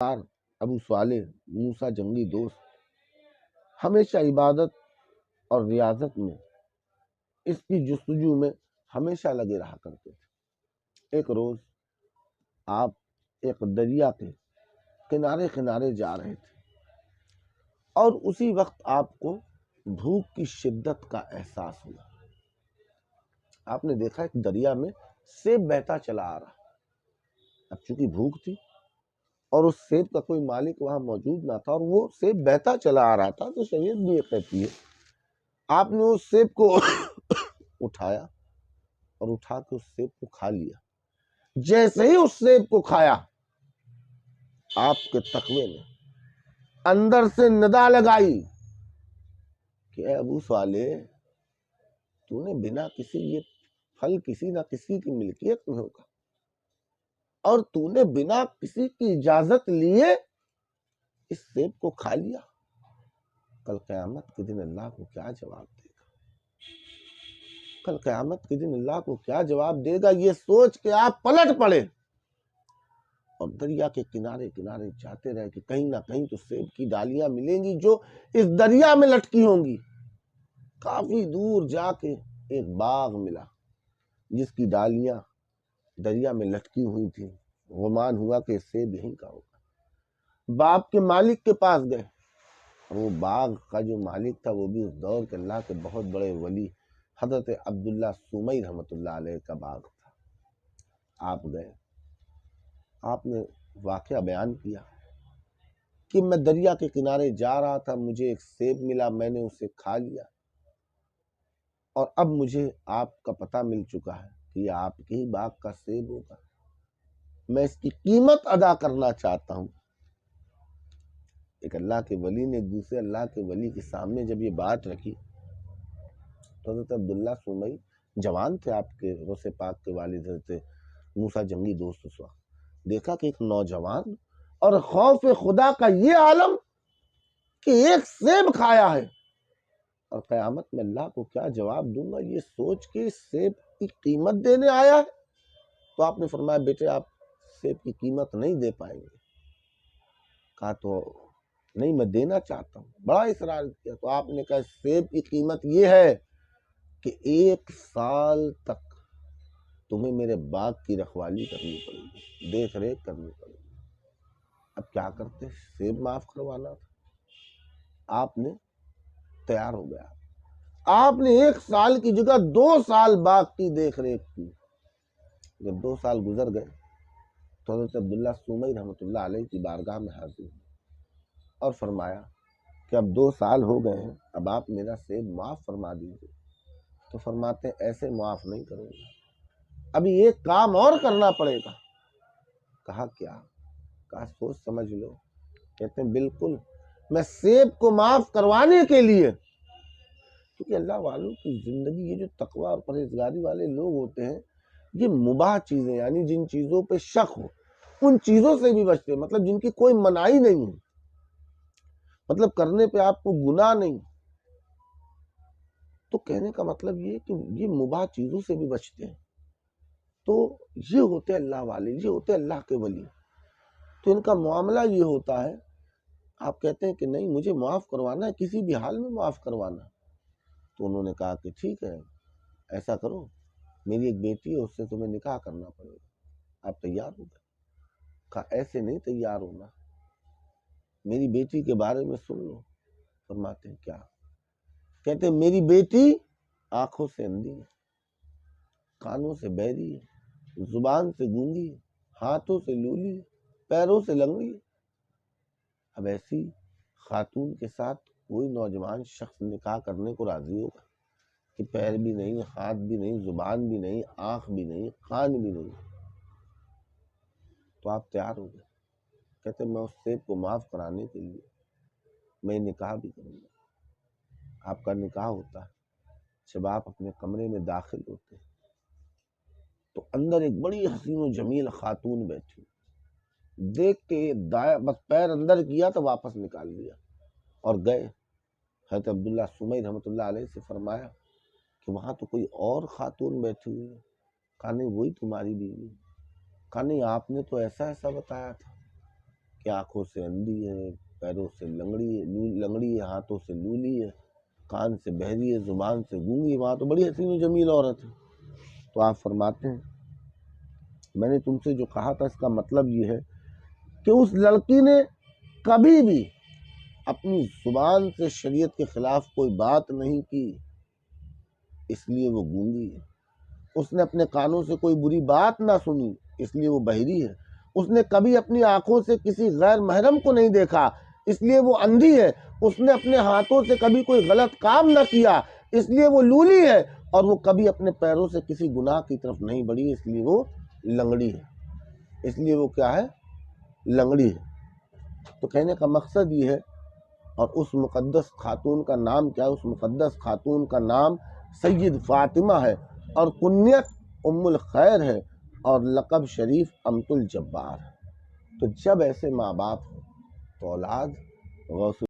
ابو صالح موسیٰ جنگی دوست ہمیشہ عبادت اور ریاضت میں اس کی جستجو میں ہمیشہ لگے رہا کرتے تھے۔ ایک روز آپ ایک دریا کے کنارے کنارے جا رہے تھے اور اسی وقت آپ کو بھوک کی شدت کا احساس ہوا۔ آپ نے دیکھا ایک دریا میں سیب بہتا چلا آ رہا۔ اب چونکہ بھوک تھی اور اس سیب کا کوئی مالک وہاں موجود نہ تھا اور وہ سیب بہتا چلا آ رہا تھا، تو شریعت بھی یہ کہتی ہے آپ نے اس سیب کو اٹھایا اور اٹھا کے اس سیب کو کھا لیا۔ جیسے ہی اس سیب کو کھایا، آپ کے تقوی نے اندر سے ندا لگائی کہ اے ابو صالح، تو نے بنا کسی، یہ پھل کسی نہ کسی کی ملکیت میں ہوگا، اور تو نے بنا کسی کی اجازت لیے اس سیب کو کھا لیا۔ کل قیامت کے دن اللہ کو کیا جواب دے گا؟ کل قیامت کے دن اللہ کو کیا جواب دے گا؟ یہ سوچ کے آپ پلٹ پڑے اور دریا کے کنارے کنارے جاتے رہے کہ کہیں نہ کہیں تو سیب کی ڈالیاں ملیں گی جو اس دریا میں لٹکی ہوں گی۔ کافی دور جا کے ایک باغ ملا جس کی ڈالیاں دریا میں لٹکی ہوئی تھی۔ گمان ہوا کہ سیب یہیں کا ہوگا۔ باغ کے مالک کے پاس گئے، وہ باغ کا جو مالک تھا وہ بھی اس دور کے اللہ کے بہت بڑے ولی حضرت عبداللہ سومئی رحمۃ اللہ علیہ کا باغ تھا۔ آپ گئے، آپ نے واقعہ بیان کیا کہ میں دریا کے کنارے جا رہا تھا، مجھے ایک سیب ملا، میں نے اسے کھا لیا، اور اب مجھے آپ کا پتہ مل چکا ہے کہ یہ آپ کے ہی باغ کا سیب ہوگا، میں اس کی قیمت ادا کرنا چاہتا ہوں۔ ایک اللہ کے ولی نے دوسرے اللہ کے ولی کے سامنے جب یہ بات رکھی تو حضرت عبداللہ سومئی جوان تھے، آپ کے غوث پاک کے والد حضرت موسیٰ جنگی دوست۔ اس وقت دیکھا کہ ایک نوجوان اور خوف خدا کا یہ عالم کہ ایک سیب کھایا ہے، اور قیامت میں اللہ کو کیا جواب دوں گا، یہ سوچ کے سیب کی قیمت دینے آیا ہے۔ تو آپ نے فرمایا بیٹے آپ سیب کی قیمت نہیں دے پائیں گے۔ کہا تو نہیں میں دینا چاہتا ہوں، بڑا اصرار کیا۔ تو آپ نے کہا سیب کی قیمت یہ ہے کہ 1 سال تک تمہیں میرے باغ کی رکھوالی کرنی پڑے گی، دیکھ ریکھ کرنی پڑے گی۔ اب کیا کرتے، سیب معاف کروانا تھا، آپ نے تیار ہو گیا۔ آپ نے 1 سال کی جگہ 2 سال باغ کی دیکھ ریکھ کی۔ جب 2 سال گزر گئے تو حضرت عبداللہ سومئی رحمۃ اللہ علیہ کی بارگاہ میں حاضر ہوئے اور فرمایا کہ اب 2 سال ہو گئے ہیں، اب آپ میرا سیب معاف فرما دیجیے۔ تو فرماتے ہیں ایسے معاف نہیں کروں گا، ابھی ایک کام اور کرنا پڑے گا۔ کہا کیا؟ کہا سوچ سمجھ لو۔ کہتے ہیں بالکل، میں سیب کو معاف کروانے کے لیے، کیونکہ اللہ والوں کی زندگی، یہ جو تقوی اور پرہیزگاری والے لوگ ہوتے ہیں، یہ مباح چیزیں یعنی جن چیزوں پہ شک ہو ان چیزوں سے بھی بچتے ہیں، مطلب جن کی کوئی منائی نہیں ہے، مطلب کرنے پہ آپ کو گناہ نہیں، تو کہنے کا مطلب یہ کہ یہ مباح چیزوں سے بھی بچتے ہیں۔ تو یہ ہوتے اللہ والے، یہ ہوتے اللہ کے ولی۔ تو ان کا معاملہ یہ ہوتا ہے، آپ کہتے ہیں کہ نہیں مجھے معاف کروانا ہے، کسی بھی حال میں معاف کروانا ہے۔ تو انہوں نے کہا کہ ٹھیک ہے، ایسا کرو، میری ایک بیٹی ہے، اس سے تمہیں نکاح کرنا پڑے گا، آپ تیار ہو گئے؟ کہا ایسے نہیں تیار ہونا، میری بیٹی کے بارے میں سن لو۔ فرماتے ہیں کیا؟ کہتے ہیں میری بیٹی آنکھوں سے اندھی ہے، کانوں سے بہری ہے، زبان سے گونگی ہے، ہاتھوں سے لولی ہے، پیروں سے لنگڑی ہے۔ اب ایسی خاتون کے ساتھ کوئی نوجوان شخص نکاح کرنے کو راضی ہوگا کہ پیر بھی نہیں، ہاتھ بھی نہیں، زبان بھی نہیں، آنکھ بھی نہیں، کان بھی نہیں؟ تو آپ تیار ہو گئے؟ کہتے میں اس سیب کو معاف کرانے کے لیے میں نکاح بھی کروں گا۔ آپ کا نکاح ہوتا ہے، جب آپ اپنے کمرے میں داخل ہوتے ہیں تو اندر ایک بڑی حسین و جمیل خاتون بیٹھی، دیکھ کے دایا بس پیر اندر کیا تو واپس نکال لیا اور گئے۔ حضرت عبداللہ سومئی رحمۃ اللہ علیہ سے فرمایا کہ وہاں تو کوئی اور خاتون بیٹھی ہوئی ہے۔ کہا نہیں وہی تمہاری بیوی ہے۔ کہا نہیں آپ نے تو ایسا ایسا بتایا تھا کہ آنکھوں سے اندھی ہے، پیروں سے لنگڑی ہے، ہاتھوں سے لولی ہے، کان سے بہری ہے، زبان سے گونگی، وہاں تو بڑی حسین و جمیل عورت ہے۔ تو آپ فرماتے ہیں میں نے تم سے جو کہا تھا اس کا مطلب یہ ہے کہ اس لڑکی نے کبھی بھی اپنی زبان سے شریعت کے خلاف کوئی بات نہیں کی، اس لیے وہ گونگی ہے۔ اس نے اپنے کانوں سے کوئی بری بات نہ سنی، اس لیے وہ بہری ہے۔ اس نے کبھی اپنی آنکھوں سے کسی غیر محرم کو نہیں دیکھا، اس لیے وہ اندھی ہے۔ اس نے اپنے ہاتھوں سے کبھی کوئی غلط کام نہ کیا، اس لیے وہ لولی ہے۔ اور وہ کبھی اپنے پیروں سے کسی گناہ کی طرف نہیں بڑھی، اس لیے وہ لنگڑی ہے۔ اس لیے وہ کیا ہے؟ لنگڑی ہے۔ تو کہنے کا مقصد یہ ہے، اور اس مقدس خاتون کا نام کیا ہے؟ اس مقدس خاتون کا نام سید فاطمہ ہے، اور کنیت ام الخیر ہے، اور لقب شریف امت الجبار ہے۔ تو جب ایسے ماں باپ ہو تو اولاد غوث